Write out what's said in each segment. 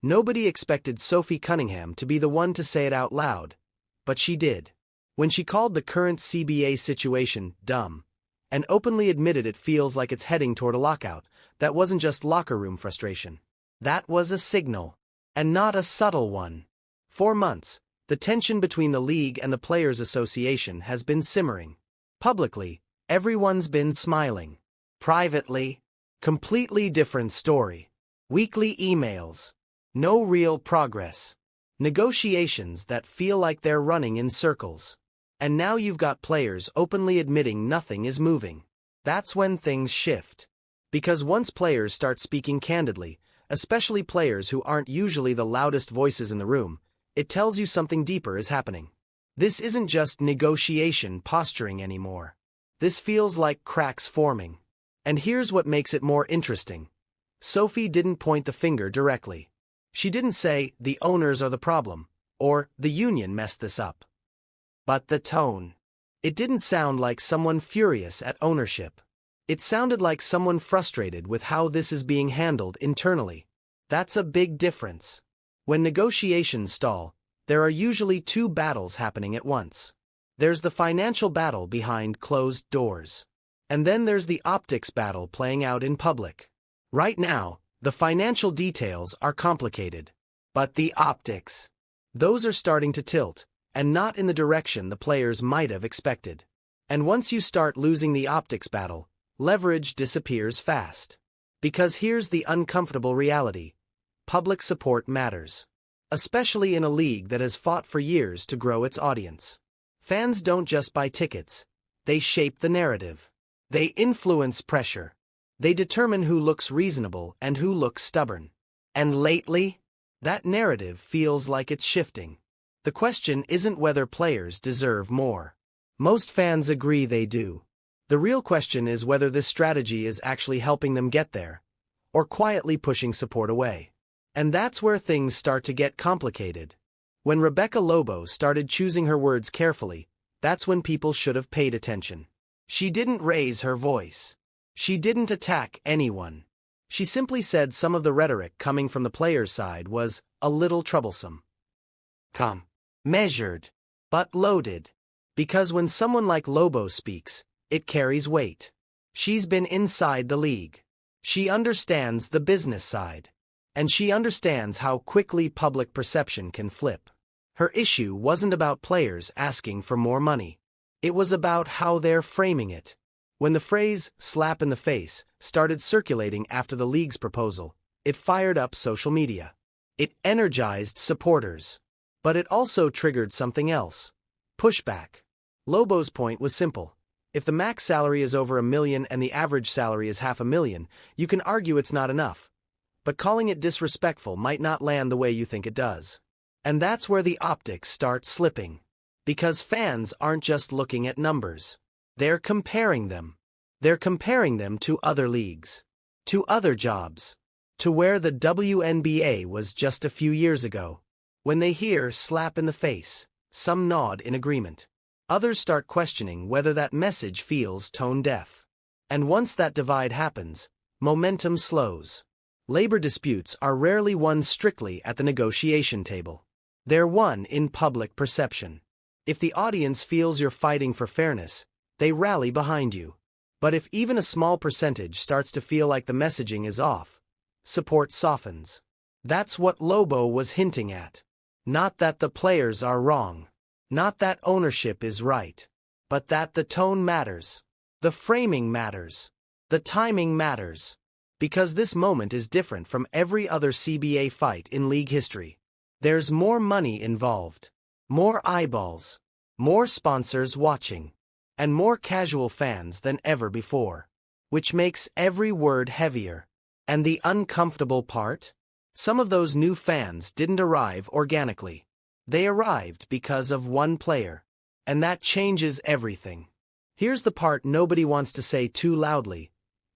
Nobody expected Sophie Cunningham to be the one to say it out loud, but she did. When she called the current CBA situation dumb, and openly admitted it feels like it's heading toward a lockout, that wasn't just locker room frustration. That was a signal, and not a subtle one. For months, the tension between the league and the Players Association has been simmering. Publicly, everyone's been smiling. Privately, completely different story. Weekly emails. No real progress. Negotiations that feel like they're running in circles. And now you've got players openly admitting nothing is moving. That's when things shift. Because once players start speaking candidly, especially players who aren't usually the loudest voices in the room, it tells you something deeper is happening. This isn't just negotiation posturing anymore. This feels like cracks forming. And here's what makes it more interesting. Sophie didn't point the finger directly. She didn't say, the owners are the problem, or the union messed this up. But the tone. It didn't sound like someone furious at ownership. It sounded like someone frustrated with how this is being handled internally. That's a big difference. When negotiations stall, there are usually two battles happening at once. There's the financial battle behind closed doors. And then there's the optics battle playing out in public. Right now, the financial details are complicated. But the optics, those are starting to tilt, and not in the direction the players might have expected. And once you start losing the optics battle, leverage disappears fast. Because here's the uncomfortable reality. Public support matters. Especially in a league that has fought for years to grow its audience. Fans don't just buy tickets. They shape the narrative. They influence pressure. They determine who looks reasonable and who looks stubborn. And lately, that narrative feels like it's shifting. The question isn't whether players deserve more. Most fans agree they do. The real question is whether this strategy is actually helping them get there, or quietly pushing support away. And that's where things start to get complicated. When Rebecca Lobo started choosing her words carefully, that's when people should have paid attention. She didn't raise her voice. She didn't attack anyone. She simply said some of the rhetoric coming from the players' side was a little troublesome. Calm. Measured, but loaded. Because when someone like Lobo speaks, it carries weight. She's been inside the league. She understands the business side. And she understands how quickly public perception can flip. Her issue wasn't about players asking for more money. It was about how they're framing it. When the phrase, slap in the face, started circulating after the league's proposal, it fired up social media. It energized supporters. But it also triggered something else. Pushback. Lobo's point was simple. If the max salary is over $1 million and the average salary is $500,000, you can argue it's not enough. But calling it disrespectful might not land the way you think it does. And that's where the optics start slipping. Because fans aren't just looking at numbers. They're comparing them. They're comparing them to other leagues. To other jobs. To where the WNBA was just a few years ago. When they hear slap in the face, some nod in agreement. Others start questioning whether that message feels tone-deaf. And once that divide happens, momentum slows. Labor disputes are rarely won strictly at the negotiation table. They're won in public perception. If the audience feels you're fighting for fairness, they rally behind you. But if even a small percentage starts to feel like the messaging is off, support softens. That's what Lobo was hinting at. Not that the players are wrong. Not that ownership is right. But that the tone matters. The framing matters. The timing matters. Because this moment is different from every other CBA fight in league history. There's more money involved. More eyeballs. More sponsors watching. And more casual fans than ever before. Which makes every word heavier. And the uncomfortable part? Some of those new fans didn't arrive organically. They arrived because of one player. And that changes everything. Here's the part nobody wants to say too loudly.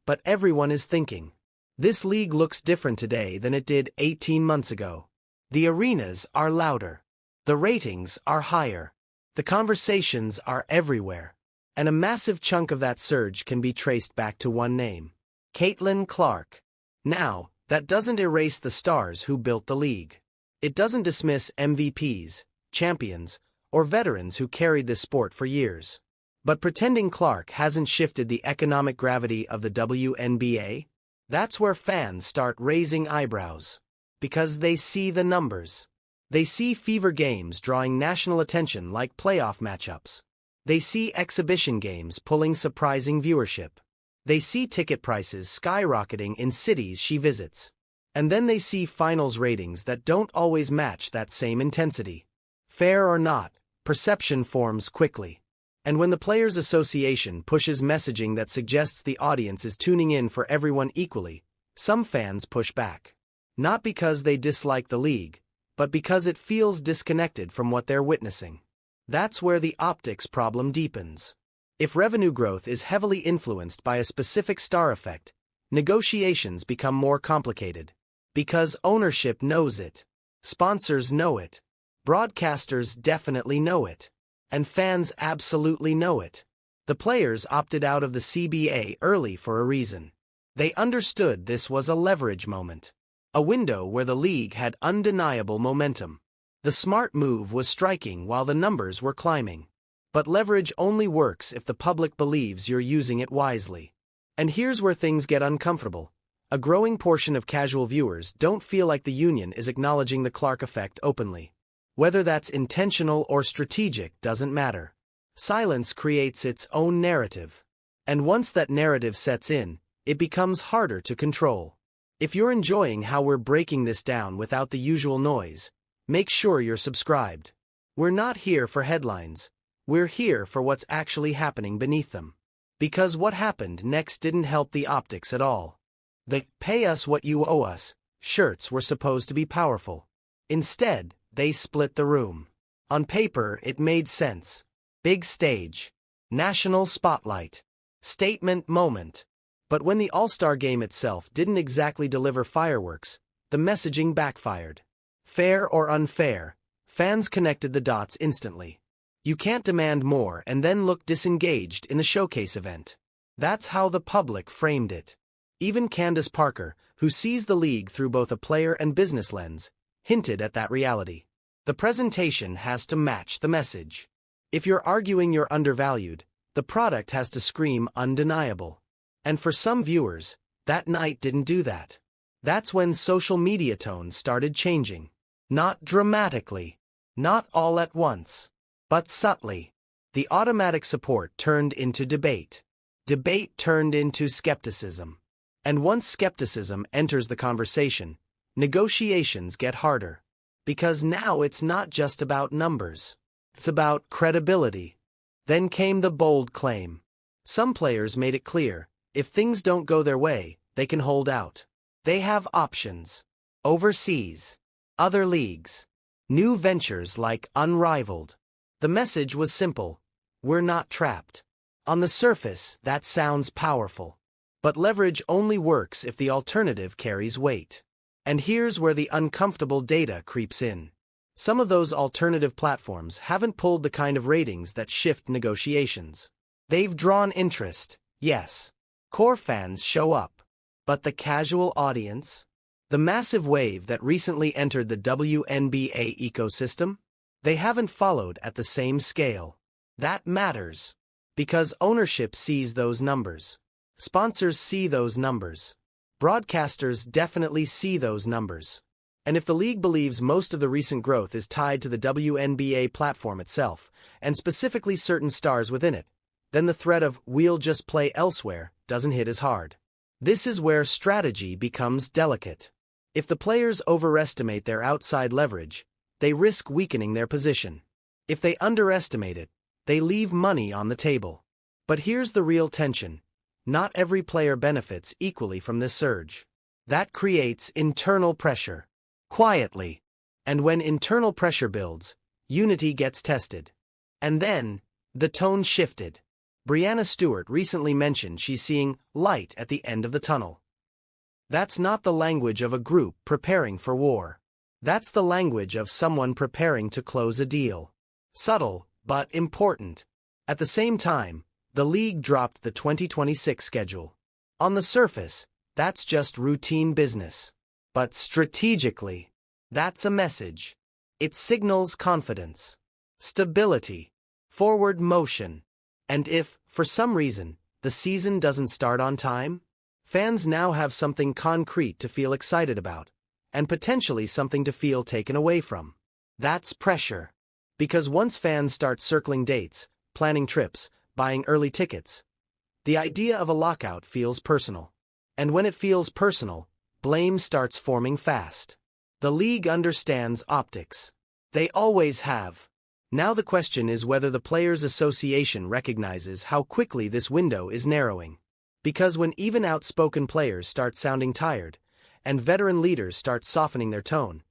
But everyone is thinking. This league looks different today than it did 18 months ago. The arenas are louder. The ratings are higher. The conversations are everywhere. And a massive chunk of that surge can be traced back to one name. Caitlin Clark. Now, That doesn't erase the stars who built the league. It doesn't dismiss MVPs, champions, or veterans who carried this sport for years. But pretending Clark hasn't shifted the economic gravity of the WNBA? That's where fans start raising eyebrows. Because they see the numbers. They see fever games drawing national attention like playoff matchups. They see exhibition games pulling surprising viewership. They see ticket prices skyrocketing in cities she visits. And then they see finals ratings that don't always match that same intensity. Fair or not, perception forms quickly. And when the Players Association pushes messaging that suggests the audience is tuning in for everyone equally, some fans push back. Not because they dislike the league, but because it feels disconnected from what they're witnessing. That's where the optics problem deepens. If revenue growth is heavily influenced by a specific star effect, negotiations become more complicated. Because ownership knows it. Sponsors know it. Broadcasters definitely know it. And fans absolutely know it. The players opted out of the CBA early for a reason. They understood this was a leverage moment. A window where the league had undeniable momentum. The smart move was striking while the numbers were climbing. But leverage only works if the public believes you're using it wisely. And here's where things get uncomfortable. A growing portion of casual viewers don't feel like the union is acknowledging the Clark effect openly. Whether that's intentional or strategic doesn't matter. Silence creates its own narrative. And once that narrative sets in, it becomes harder to control. If you're enjoying how we're breaking this down without the usual noise, make sure you're subscribed. We're not here for headlines. We're here for what's actually happening beneath them. Because what happened next didn't help the optics at all. The "pay us what you owe us" shirts were supposed to be powerful. Instead, they split the room. On paper, it made sense. Big stage. National spotlight. Statement moment. But when the All-Star game itself didn't exactly deliver fireworks, the messaging backfired. Fair or unfair, fans connected the dots instantly. You can't demand more and then look disengaged in the showcase event. That's how the public framed it. Even Candace Parker, who sees the league through both a player and business lens, hinted at that reality. The presentation has to match the message. If you're arguing you're undervalued, the product has to scream undeniable. And for some viewers, that night didn't do that. That's when social media tone started changing. Not dramatically. Not all at once. But subtly. The automatic support turned into debate. Debate turned into skepticism. And once skepticism enters the conversation, negotiations get harder. Because now it's not just about numbers. It's about credibility. Then came the bold claim. Some players made it clear, if things don't go their way, they can hold out. They have options. Overseas. Other leagues. New ventures like Unrivaled. The message was simple. We're not trapped. On the surface, that sounds powerful. But leverage only works if the alternative carries weight. And here's where the uncomfortable data creeps in. Some of those alternative platforms haven't pulled the kind of ratings that shift negotiations. They've drawn interest, yes. Core fans show up. But the casual audience? The massive wave that recently entered the WNBA ecosystem? They haven't followed at the same scale. That matters. Because ownership sees those numbers. Sponsors see those numbers. Broadcasters definitely see those numbers. And if the league believes most of the recent growth is tied to the WNBA platform itself, and specifically certain stars within it, then the threat of "we'll just play elsewhere" doesn't hit as hard. This is where strategy becomes delicate. If the players overestimate their outside leverage, they risk weakening their position. If they underestimate it, they leave money on the table. But here's the real tension. Not every player benefits equally from this surge. That creates internal pressure. Quietly. And when internal pressure builds, unity gets tested. And then, the tone shifted. Breanna Stewart recently mentioned she's seeing light at the end of the tunnel. That's not the language of a group preparing for war. That's the language of someone preparing to close a deal. Subtle, but important. At the same time, the league dropped the 2026 schedule. On the surface, that's just routine business. but strategically. That's a message. It signals confidence, stability, forward motion. And if, for some reason, the season doesn't start on time, fans now have something concrete to feel excited about, and potentially something to feel taken away from. That's pressure. Because once fans start circling dates, planning trips, buying early tickets, the idea of a lockout feels personal. And when it feels personal, blame starts forming fast. The league understands optics. They always have. Now the question is whether the Players Association recognizes how quickly this window is narrowing. Because when even outspoken players start sounding tired, and veteran leaders start softening their tone,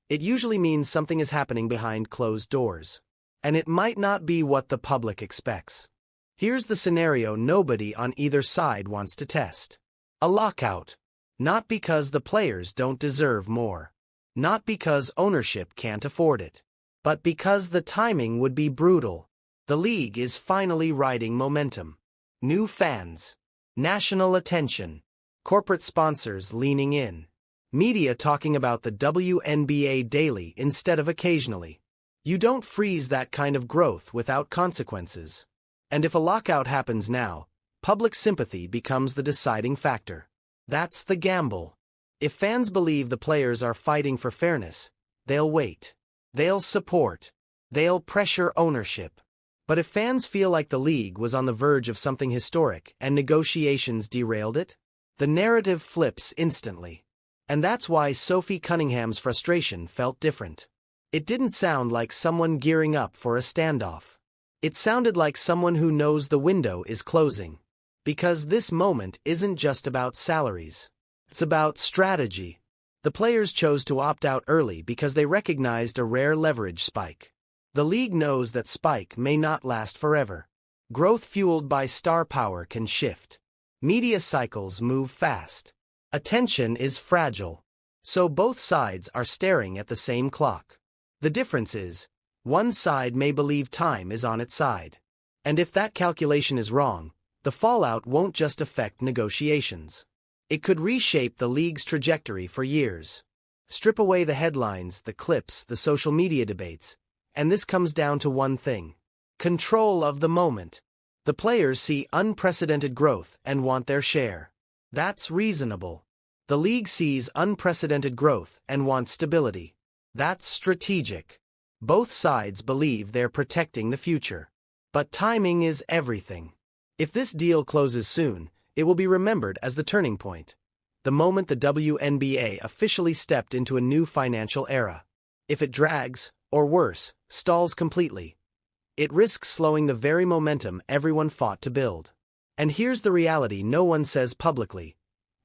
it usually means something is happening behind closed doors. And it might not be what the public expects. Here's the scenario nobody on either side wants to test. A lockout. Not because the players don't deserve more. Not because ownership can't afford it. But because the timing would be brutal. The league is finally riding momentum. New fans. National attention. Corporate sponsors leaning in. Media talking about the WNBA daily instead of occasionally. You don't freeze that kind of growth without consequences. And if a lockout happens now, public sympathy becomes the deciding factor. That's the gamble. If fans believe the players are fighting for fairness, they'll wait. They'll support. They'll pressure ownership. But if fans feel like the league was on the verge of something historic and negotiations derailed it, the narrative flips instantly. And that's why Sophie Cunningham's frustration felt different. It didn't sound like someone gearing up for a standoff. It sounded like someone who knows the window is closing. Because this moment isn't just about salaries. It's about strategy. The players chose to opt out early because they recognized a rare leverage spike. The league knows that spike may not last forever. Growth fueled by star power can shift. Media cycles move fast. Attention is fragile. So both sides are staring at the same clock. The difference is, one side may believe time is on its side. And if that calculation is wrong, the fallout won't just affect negotiations. It could reshape the league's trajectory for years. Strip away the headlines, the clips, the social media debates, and this comes down to one thing: control of the moment. The players see unprecedented growth and want their share. That's reasonable. The league sees unprecedented growth and wants stability. That's strategic. Both sides believe they're protecting the future. But timing is everything. If this deal closes soon, it will be remembered as the turning point. The moment the WNBA officially stepped into a new financial era. If it drags, or worse, stalls completely, it risks slowing the very momentum everyone fought to build. And here's the reality no one says publicly.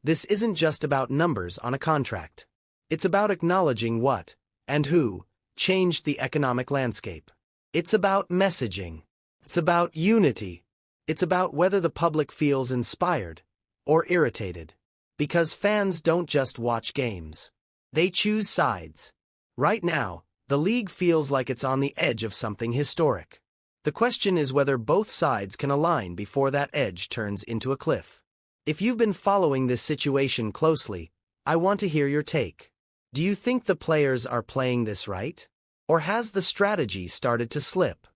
This isn't just about numbers on a contract. It's about acknowledging what, and who, changed the economic landscape. It's about messaging. It's about unity. It's about whether the public feels inspired or irritated. Because fans don't just watch games. They choose sides. Right now, the league feels like it's on the edge of something historic. The question is whether both sides can align before that edge turns into a cliff. If you've been following this situation closely, I want to hear your take. Do you think the players are playing this right? Or has the strategy started to slip?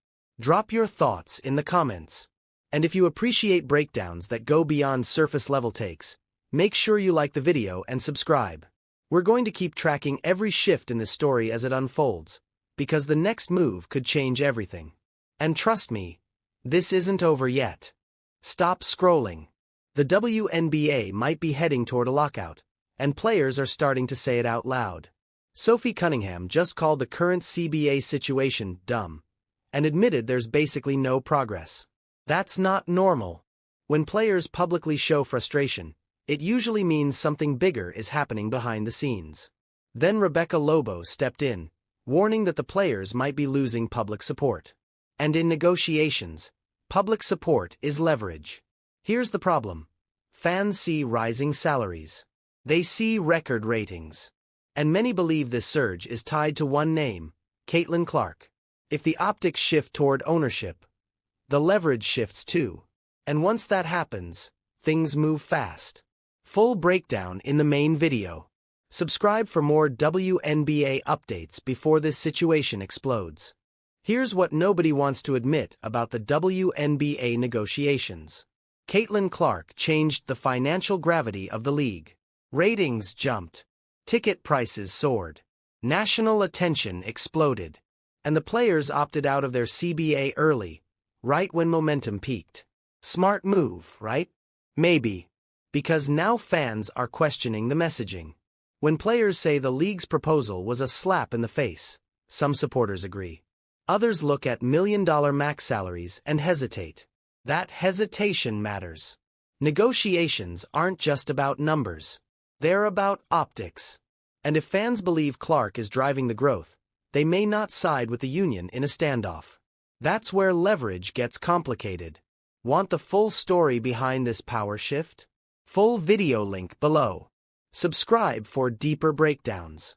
Drop your thoughts in the comments. And if you appreciate breakdowns that go beyond surface-level takes, make sure you like the video and subscribe. We're going to keep tracking every shift in this story as it unfolds, because the next move could change everything. And trust me, this isn't over yet. Stop scrolling. The WNBA might be heading toward a lockout, and players are starting to say it out loud. Sophie Cunningham just called the current CBA situation dumb, and admitted there's basically no progress. That's not normal. When players publicly show frustration, it usually means something bigger is happening behind the scenes. Then Rebecca Lobo stepped in, warning that the players might be losing public support. And in negotiations, public support is leverage. Here's the problem. Fans see rising salaries. They see record ratings. And many believe this surge is tied to one name, Caitlin Clark. If the optics shift toward ownership, the leverage shifts too. And once that happens, things move fast. Full breakdown in the main video. Subscribe for more WNBA updates before this situation explodes. Here's what nobody wants to admit about the WNBA negotiations. Caitlin Clark changed the financial gravity of the league. Ratings jumped. Ticket prices soared. National attention exploded. And the players opted out of their CBA early, right when momentum peaked. Smart move, right? Maybe. Because now fans are questioning the messaging. When players say the league's proposal was a slap in the face, some supporters agree. Others look at million-dollar max salaries and hesitate. That hesitation matters. Negotiations aren't just about numbers. They're about optics. And if fans believe Clark is driving the growth, they may not side with the union in a standoff. That's where leverage gets complicated. Want the full story behind this power shift? Full video link below. Subscribe for deeper breakdowns.